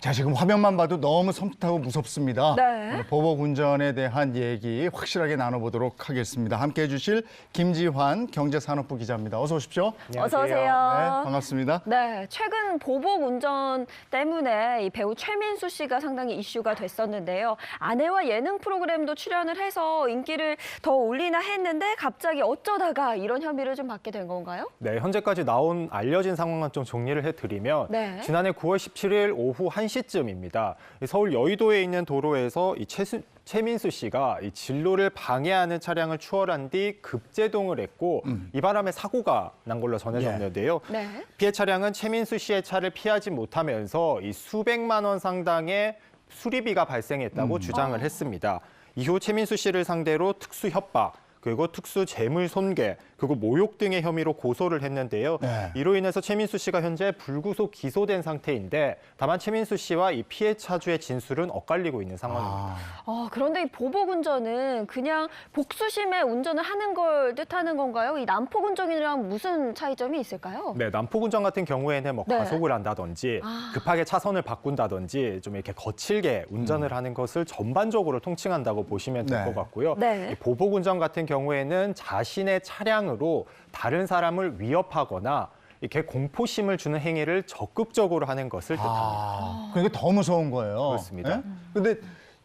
자, 지금 화면만 봐도 너무 섬뜩하고 무섭습니다. 네. 오늘 보복 운전에 대한 얘기 확실하게 나눠보도록 하겠습니다. 함께해 주실 김지환 경제산업부 기자입니다. 어서 오십시오. 어서 오세요. 네, 반갑습니다. 네, 최근 보복 운전 때문에 이 배우 최민수 씨가 상당히 이슈가 됐었는데요. 아내와 예능 프로그램도 출연을 해서 인기를 더 올리나 했는데 갑자기 어쩌다가 이런 혐의를 좀 받게 된 건가요? 네, 현재까지 나온 알려진 상황만 좀 정리를 해드리면 네. 지난해 9월 17일 오후 1시쯤입니다. 서울 여의도에 있는 도로에서 최민수 씨가 이 진로를 방해하는 차량을 추월한 뒤 급제동을 했고 이 바람에 사고가 난 걸로 전해졌는데요. 네. 피해 차량은 최민수 씨의 차를 피하지 못하면서 이 수백만 원 상당의 수리비가 발생했다고 주장을 했습니다. 이후 최민수 씨를 상대로 특수 협박, 그리고 특수 재물 손괴, 그리고 모욕 등의 혐의로 고소를 했는데요. 네. 이로 인해서 최민수 씨가 현재 불구속 기소된 상태인데 다만 최민수 씨와 이 피해 차주의 진술은 엇갈리고 있는 상황입니다. 그런데 이 보복 운전은 그냥 복수심에 운전을 하는 걸 뜻하는 건가요? 이 난폭 운전이랑 무슨 차이점이 있을까요? 네, 난폭 운전 같은 경우에는 뭐 네. 과속을 한다든지 급하게 차선을 바꾼다든지 좀 이렇게 거칠게 운전을 하는 것을 전반적으로 통칭한다고 보시면 될 것 네. 같고요. 네. 이 보복 운전 같은 경우에는 자신의 차량으로 다른 사람을 위협하거나 이렇게 공포심을 주는 행위를 적극적으로 하는 것을 뜻합니다. 그러니까 더 무서운 거예요. 그렇습니다. 근데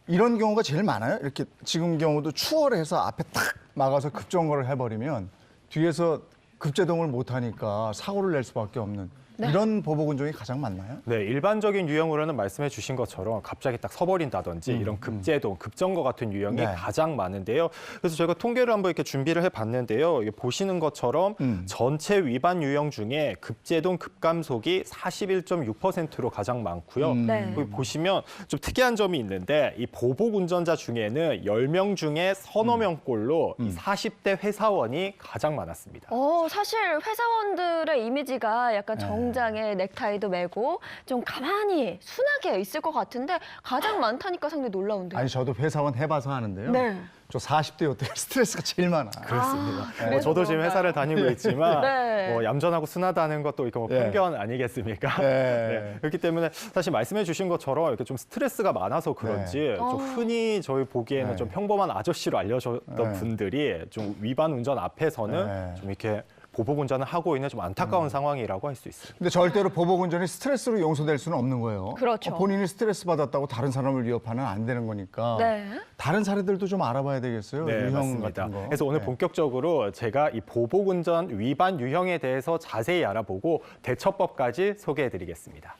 이런 경우가 제일 많아요. 이렇게 지금 경우도 추월해서 앞에 탁 막아서 급정거를 해버리면 뒤에서 급제동을 못하니까 사고를 낼 수밖에 없는 이런 보복 운전이 가장 많나요? 네, 일반적인 유형으로는 말씀해 주신 것처럼 갑자기 딱 서버린다든지 이런 급제동, 급정거 같은 유형이 네. 가장 많은데요. 그래서 저희가 통계를 한번 이렇게 준비를 해봤는데요. 이게 보시는 것처럼 전체 위반 유형 중에 급제동, 급감속이 41.6%로 가장 많고요. 네. 여기 보시면 좀 특이한 점이 있는데 이 보복 운전자 중에는 10명 중에 서너 명꼴로 이 40대 회사원이 가장 많았습니다. 사실 회사원들의 이미지가 약간 정장에 넥타이도 매고 좀 가만히 순하게 있을 것 같은데 가장 많다니까 상당히 놀라운데요. 아니, 저도 회사원 해봐서 하는데요. 네. 저 40대 요때 스트레스가 제일 많아. 그렇습니다. 그래서 저도 지금 그런가요? 회사를 다니고 있지만 네. 뭐 얌전하고 순하다는 것도 이거 뭐 네. 편견 아니겠습니까? 네. 네. 그렇기 때문에 사실 말씀해 주신 것처럼 이렇게 좀 스트레스가 많아서 그런지 좀 흔히 저희 보기에는 네. 좀 평범한 아저씨로 알려졌던 네. 분들이 좀 위반 운전 앞에서는 네. 좀 이렇게 보복 운전을 하고 있는 좀 안타까운 상황이라고 할 수 있습니다. 근데 절대로 보복 운전이 스트레스로 용서될 수는 없는 거예요. 그렇죠. 본인이 스트레스 받았다고 다른 사람을 위협하면 안 되는 거니까. 네. 다른 사례들도 좀 알아봐야 되겠어요. 네, 유형 맞습니다. 같은 거. 그래서 오늘 네. 본격적으로 제가 이 보복 운전 위반 유형에 대해서 자세히 알아보고 대처법까지 소개해 드리겠습니다.